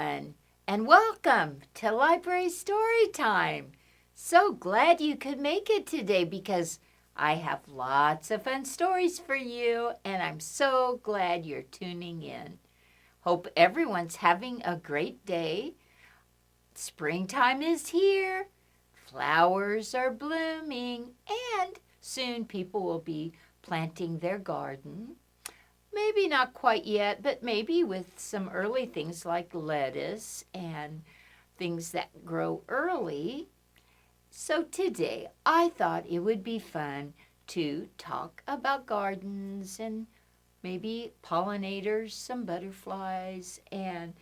everyone, and welcome to Library Storytime. So glad you could make it today because I have lots of fun stories for you, and I'm so glad you're tuning in. Hope everyone's having a great day. Springtime is here, flowers are blooming, and soon people will be planting their garden. Maybe not quite yet, but maybe with some early things like lettuce and things that grow early. So today I thought it would be fun to talk about gardens and maybe pollinators, some butterflies, and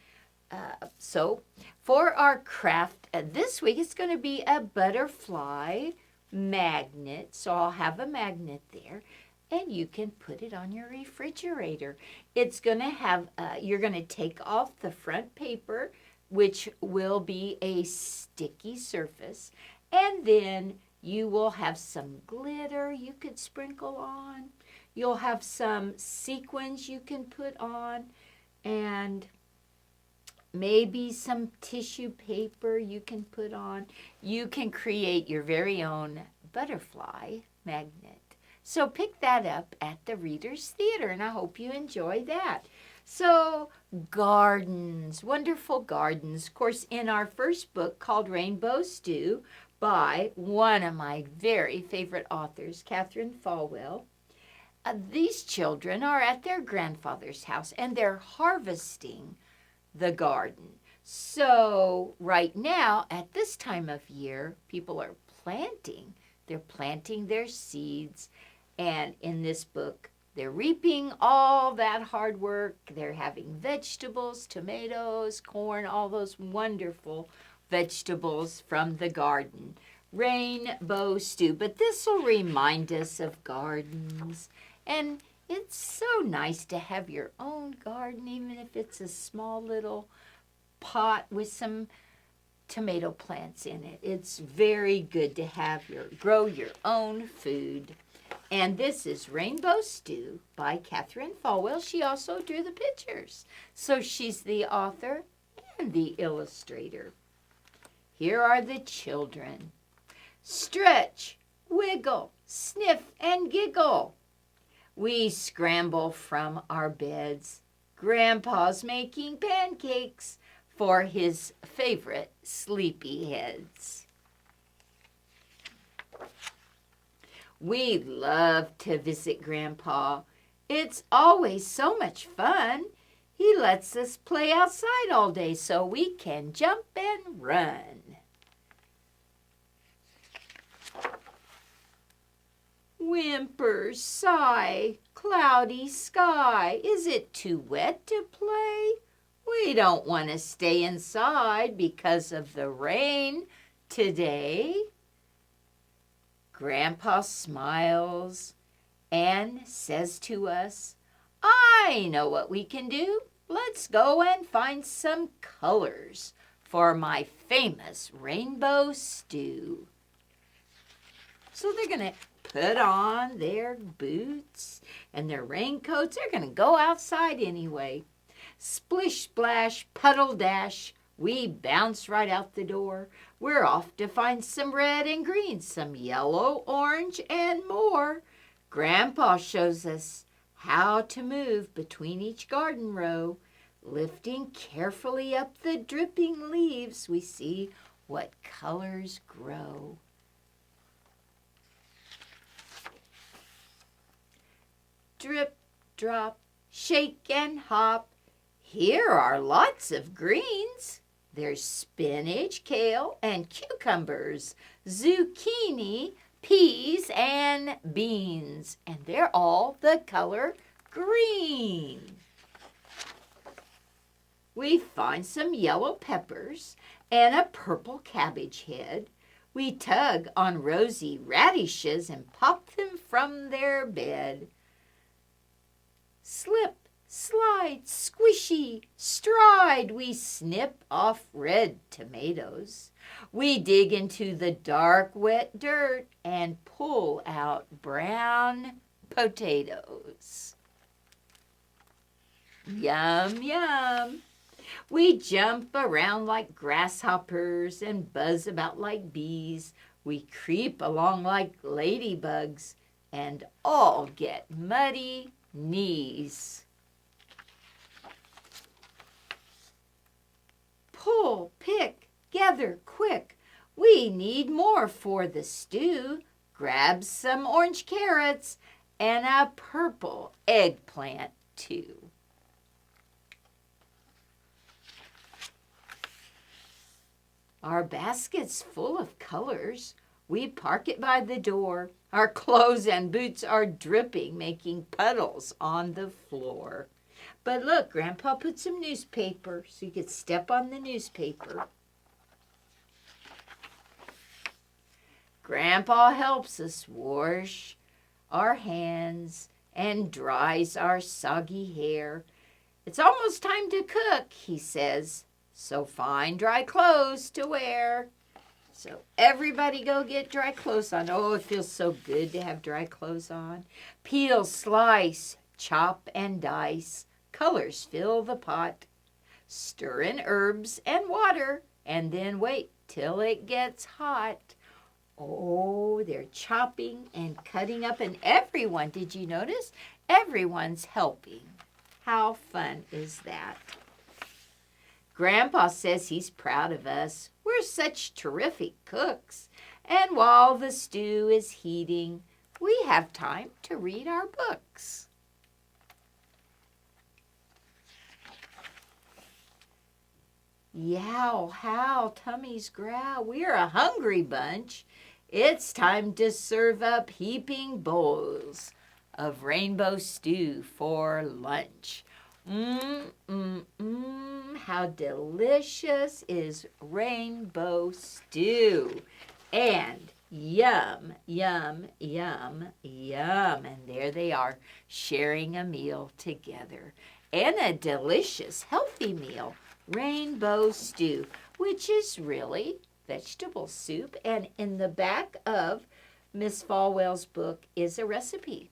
so for our craft this week, it's going to be a butterfly magnet. So I'll have a magnet there, and you can put it on your refrigerator. It's going to have, you're going to take off the front paper, which will be a sticky surface, and then you will have some glitter you could sprinkle on. You'll have some sequins you can put on, and maybe some tissue paper you can put on. You can create your very own butterfly magnet. So pick that up at the Reader's Theater, and I hope you enjoy that. So gardens, wonderful gardens. Of course, in our first book called Rainbow Stew by one of my very favorite authors, Catherine Falwell, these children are at their grandfather's house, and they're harvesting the garden. So right now, at this time of year, people are planting. They're planting their seeds. And in this book, they're reaping all that hard work. They're having vegetables, tomatoes, corn, all those wonderful vegetables from the garden. Rainbow stew. But this will remind us of gardens. And it's so nice to have your own garden, even if it's a small little pot with some tomato plants in it. It's very good to have grow your own food. And this is Rainbow Stew by Catherine Falwell. She also drew the pictures. So she's the author and the illustrator. Here are the children. Stretch, wiggle, sniff, and giggle. We scramble from our beds. Grandpa's making pancakes for his favorite sleepyheads. We love to visit Grandpa. It's always so much fun. He lets us play outside all day so we can jump and run. Whimper, sigh, cloudy sky. Is it too wet to play? We don't want to stay inside because of the rain today. Grandpa smiles and says to us, I know what we can do. Let's go and find some colors for my famous rainbow stew. So they're going to put on their boots and their raincoats. They're going to go outside anyway. Splish, splash, puddle, dash. We bounce right out the door. We're off to find some red and green, some yellow, orange, and more. Grandpa shows us how to move between each garden row. Lifting carefully up the dripping leaves, we see what colors grow. Drip, drop, shake and hop. Here are lots of greens. There's spinach, kale, and cucumbers, zucchini, peas, and beans. And they're all the color green. We find some yellow peppers and a purple cabbage head. We tug on rosy radishes and pop them from their bed. Slip, slide, squishy, stride, we snip off red tomatoes. We dig into the dark, wet dirt and pull out brown potatoes. Yum, yum. We jump around like grasshoppers and buzz about like bees. We creep along like ladybugs and all get muddy knees. Pull, pick, gather quick. We need more for the stew. Grab some orange carrots and a purple eggplant too. Our basket's full of colors. We park it by the door. Our clothes and boots are dripping, making puddles on the floor. But look, Grandpa put some newspaper so you could step on the newspaper. Grandpa helps us wash our hands and dries our soggy hair. It's almost time to cook, he says. So find dry clothes to wear. So everybody go get dry clothes on. Oh, it feels so good to have dry clothes on. Peel, slice, chop, and dice. Colors fill the pot. Stir in herbs and water, and then wait till it gets hot. Oh, they're chopping and cutting up, and everyone, did you notice? Everyone's helping. How fun is that? Grandpa says he's proud of us. We're such terrific cooks. And while the stew is heating, we have time to read our books. Yow, how, tummies growl. We're a hungry bunch. It's time to serve up heaping bowls of rainbow stew for lunch. How delicious is rainbow stew. And yum, yum, yum, yum. And there they are, sharing a meal together. And a delicious, healthy meal, rainbow stew, which is really vegetable soup. And in the back of Miss Falwell's book is a recipe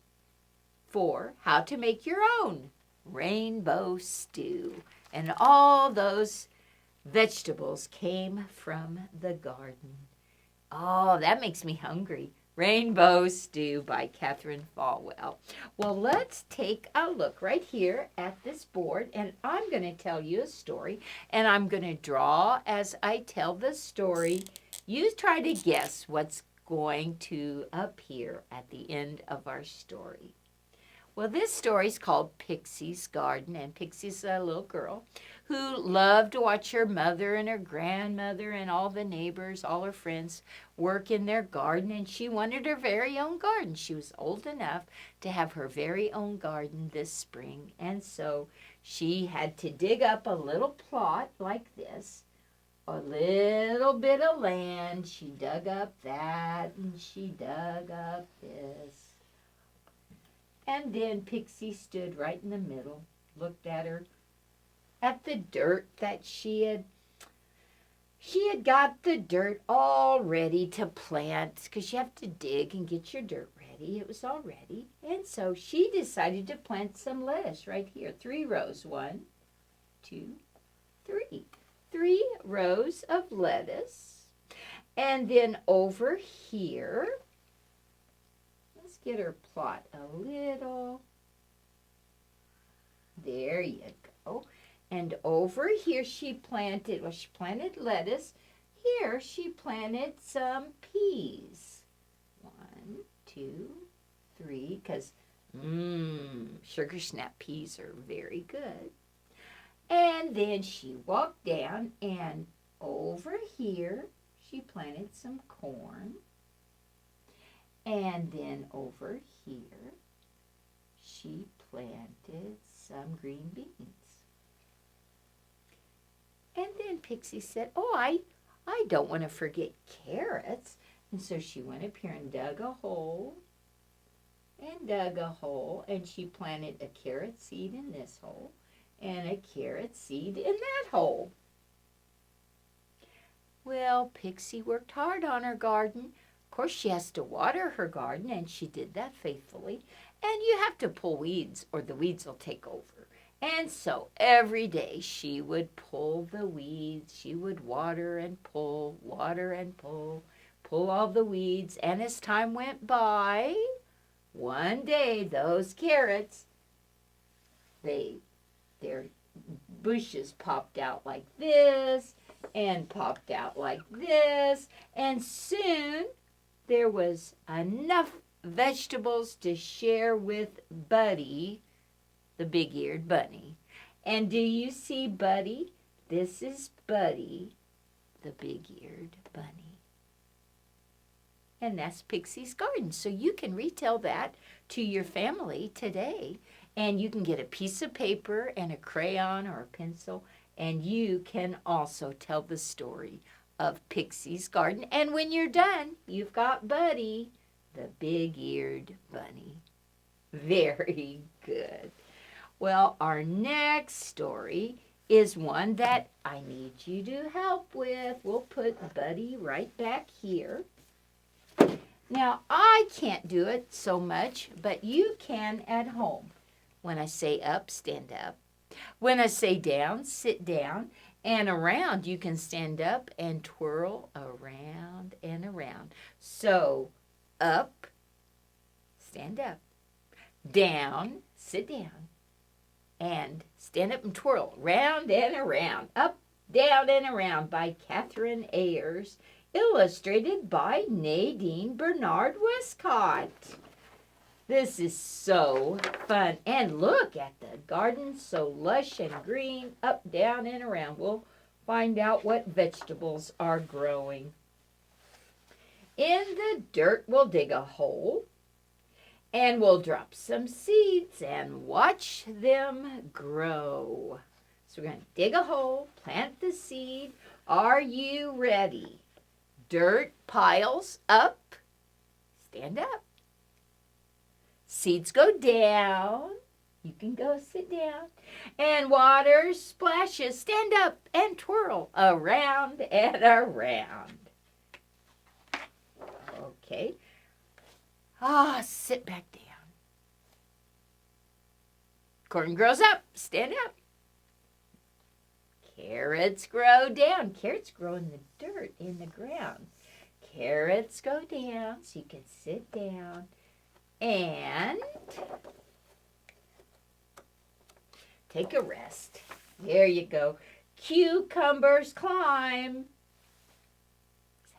for how to make your own rainbow stew. And all those vegetables came from the garden. Oh, that makes me hungry. Rainbow Stew by Catherine Falwell. Well, let's take a look right here at this board, and I'm going to tell you a story, and I'm going to draw as I tell the story. You try to guess what's going to appear at the end of our story. Well, this story is called Pixie's Garden, and Pixie's a little girl who loved to watch her mother and her grandmother and all the neighbors, all her friends, work in their garden, and she wanted her very own garden. She was old enough to have her very own garden this spring, and so she had to dig up a little plot like this, a little bit of land. She dug up that, and she dug up this. And then Pixie stood right in the middle, looked at her, at the dirt that she had got the dirt all ready to plant, because you have to dig and get your dirt ready. It was all ready. And so she decided to plant some lettuce right here. 3 rows. 1, 2, 3. 3 rows of lettuce. And then over here, get her plot a little. There you go. And over here she planted lettuce. Here she planted some peas. 1, 2, 3, because sugar snap peas are very good. And then she walked down, and over here she planted some corn. And then over here, she planted some green beans. And then Pixie said, oh, I don't want to forget carrots. And so she went up here and dug a hole, and she planted a carrot seed in this hole, and a carrot seed in that hole. Well, Pixie worked hard on her garden. Of course, she has to water her garden, and she did that faithfully. And you have to pull weeds, or the weeds will take over. And so every day she would pull the weeds. She would water and pull, pull all the weeds. And as time went by, one day those carrots, their bushes popped out like this and popped out like this. And soon there was enough vegetables to share with Buddy, the big-eared bunny. And do you see Buddy? This is Buddy, the big-eared bunny. And that's Pixie's Garden. So you can retell that to your family today. And you can get a piece of paper and a crayon or a pencil. And you can also tell the story of Pixie's Garden. And when you're done, you've got Buddy, the big-eared bunny. Very good. Well, our next story is one that I need you to help with. We'll put Buddy right back here. Now, I can't do it so much, but you can at home. When I say up, stand up. When I say down, sit down. And around, you can stand up and twirl around and around. So, up, stand up. Down, sit down. And stand up and twirl round and around. Up, down, and around by Catherine Ayers. Illustrated by Nadine Bernard Westcott. This is so fun. And look at the garden, so lush and green, up, down, and around. We'll find out what vegetables are growing. In the dirt, we'll dig a hole. And we'll drop some seeds and watch them grow. So we're going to dig a hole, plant the seed. Are you ready? Dirt piles up. Stand up. Seeds go down. You can go sit down. And water splashes. Stand up and twirl around and around. Okay. Sit back down. Corn grows up. Stand up. Carrots grow down. Carrots grow in the dirt, in the ground. Carrots go down so you can sit down. And take a rest. There you go. Cucumbers climb.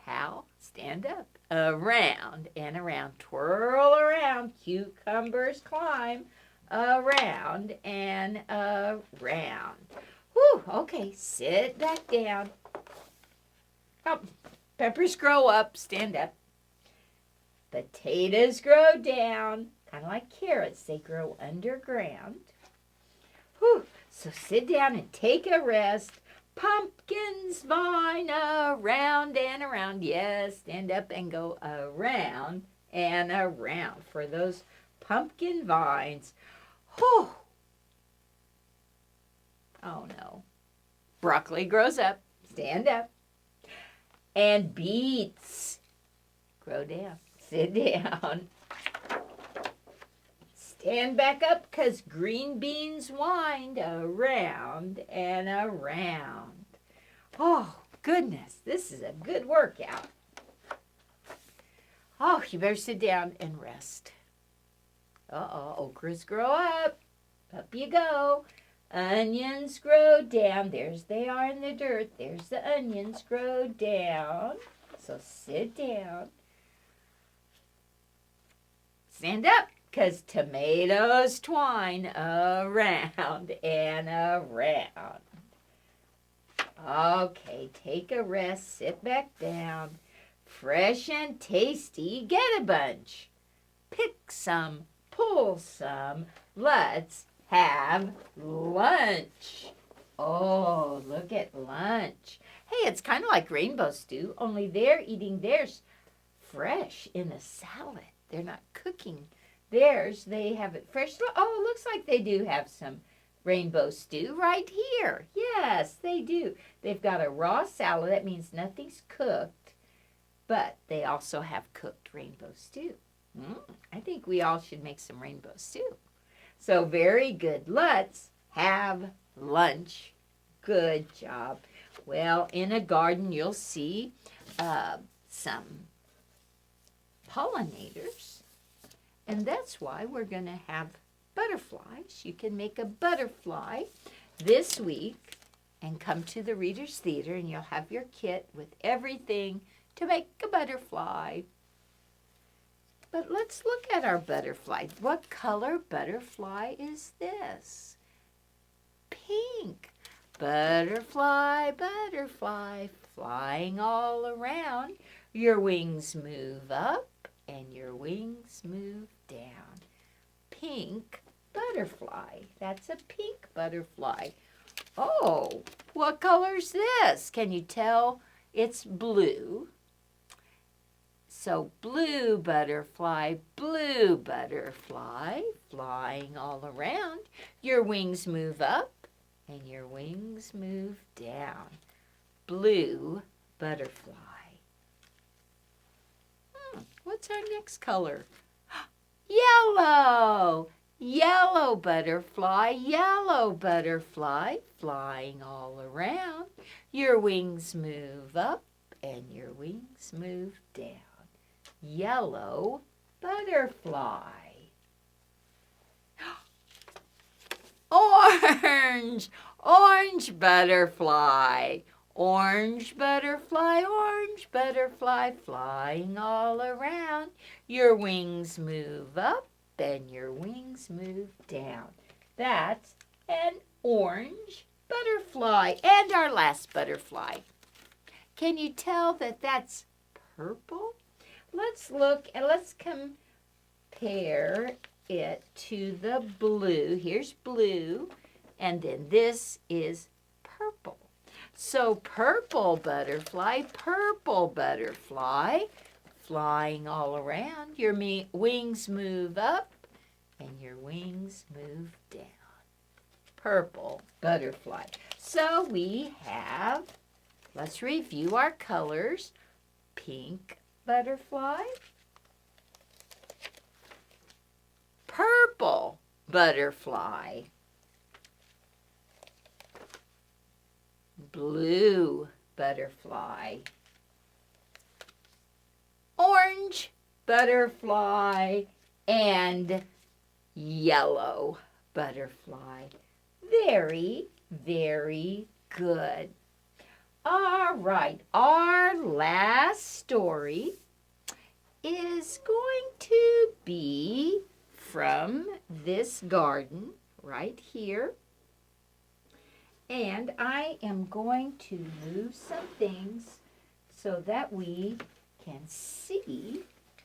How? Stand up. Around and around. Twirl around. Cucumbers climb. Around and around. Whew, okay, sit back down. Oh, peppers grow up. Stand up. Potatoes grow down. Kind of like carrots. They grow underground. Whew, so sit down and take a rest. Pumpkins vine around and around. Yes, stand up and go around and around for those pumpkin vines. Whew. Oh no. Broccoli grows up. Stand up. And beets grow down. Sit down. Stand back up because green beans wind around and around. Oh, goodness. This is a good workout. Oh, you better sit down and rest. Okras grow up. Up you go. Onions grow down. There's they are in the dirt. There's the onions grow down. So sit down. Stand up, because tomatoes twine around and around. Okay, take a rest. Sit back down. Fresh and tasty. Get a bunch. Pick some. Pull some. Let's have lunch. Oh, look at lunch. Hey, it's kind of like rainbow stew, only they're eating theirs fresh in a salad. They're not cooking theirs. They have it fresh. Oh, it looks like they do have some rainbow stew right here. Yes, they do. They've got a raw salad. That means nothing's cooked, but they also have cooked rainbow stew. I think we all should make some rainbow stew. So very good. Let's have lunch. Good job. Well, in a garden, you'll see some pollinators, and that's why we're going to have butterflies. You can make a butterfly this week and come to the Reader's Theater, and you'll have your kit with everything to make a butterfly. But let's look at our butterfly. What color butterfly is this? Pink. Butterfly, butterfly, flying all around. Your wings move up and your wings move down. Pink butterfly. That's a pink butterfly. Oh, what color's this? Can you tell? It's blue. So blue butterfly, flying all around. Your wings move up and your wings move down. Blue butterfly. What's our next color? Yellow. Yellow butterfly, flying all around. Your wings move up and your wings move down. Yellow butterfly. Orange. Orange butterfly. Orange butterfly, flying all around. Your wings move up and your wings move down. That's an orange butterfly. And our last butterfly. Can you tell that that's purple? Let's look and let's compare it to the blue. Here's blue, and then this is purple. So purple butterfly, flying all around. Your wings move up and your wings move down. Purple butterfly. So we have, let's review our colors. Pink butterfly, purple butterfly, blue butterfly, orange butterfly, and yellow butterfly. Very, very good. All right, our last story is going to be from this garden right here. And I am going to move some things so that we can see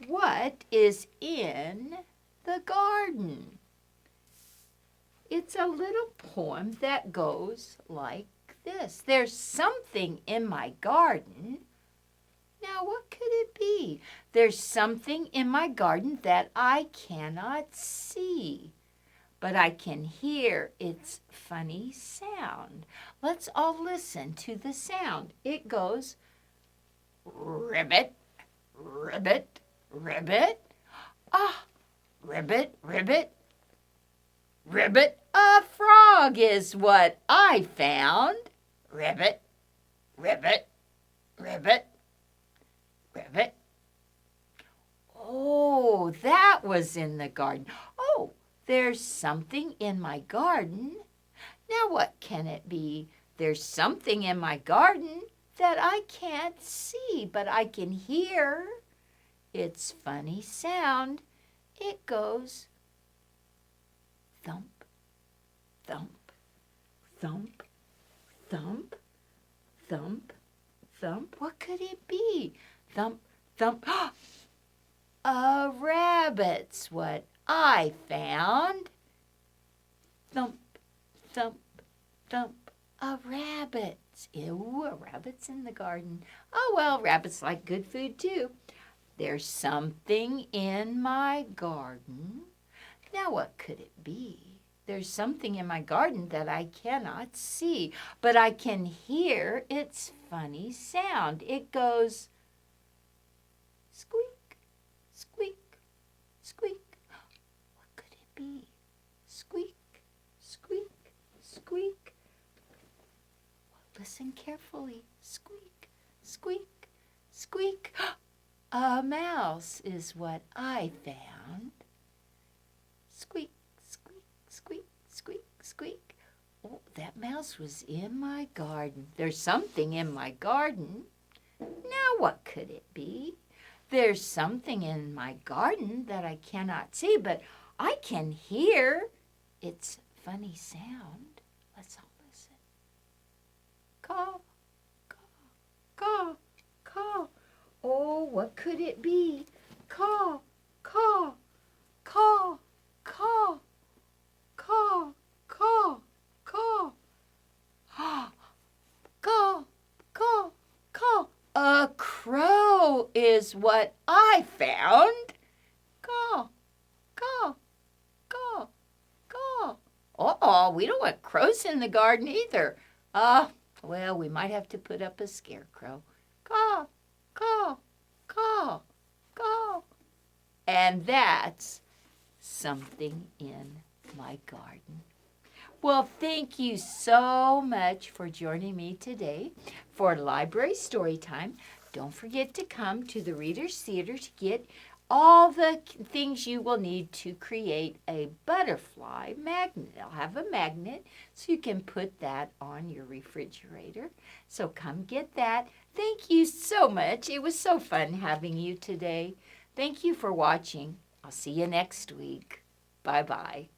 what is in the garden. It's a little poem that goes like this. There's something in my garden. Now, what could it be? There's something in my garden that I cannot see, but I can hear its funny sound. Let's all listen to the sound. It goes, ribbit, ribbit, ribbit. Ah, ribbit, ribbit, ribbit. A frog is what I found. Ribbit, ribbit, ribbit, ribbit. Oh, that was in the garden. Oh, there's something in my garden. Now what can it be? There's something in my garden that I can't see, but I can hear its funny sound. It goes thump, thump, thump, thump, thump, thump. What could it be? Thump, thump. A rabbit's what I found. Thump, thump, thump. A rabbit. Ew, a rabbit's in the garden. Oh, well, rabbits like good food too. There's something in my garden. Now, what could it be? There's something in my garden that I cannot see, but I can hear its funny sound. It goes squeak, squeak, squeak. What could it be? Squeak, squeak, carefully. Squeak, squeak, squeak. A mouse is what I found. Squeak, squeak, squeak, squeak, squeak. Oh, that mouse was in my garden. There's something in my garden. Now what could it be? There's something in my garden that I cannot see, but I can hear its funny sound. Let's all listen. Caw, caw, caw, caw. Oh, what could it be? Caw, caw, caw, caw, caw, caw, caw. Caw, caw, caw. A crow is what I found. Caw, caw, caw, caw. Uh-oh, we don't want crows in the garden either. Well, we might have to put up a scarecrow. Caw, caw, caw, caw. And that's something in my garden. Well, thank you so much for joining me today for Library Storytime. Don't forget to come to the Reader's Theater to get all the things you will need to create a butterfly magnet. I'll have a magnet so you can put that on your refrigerator. So come get that. Thank you so much. It was so fun having you today. Thank you for watching. I'll see you next week. Bye-bye.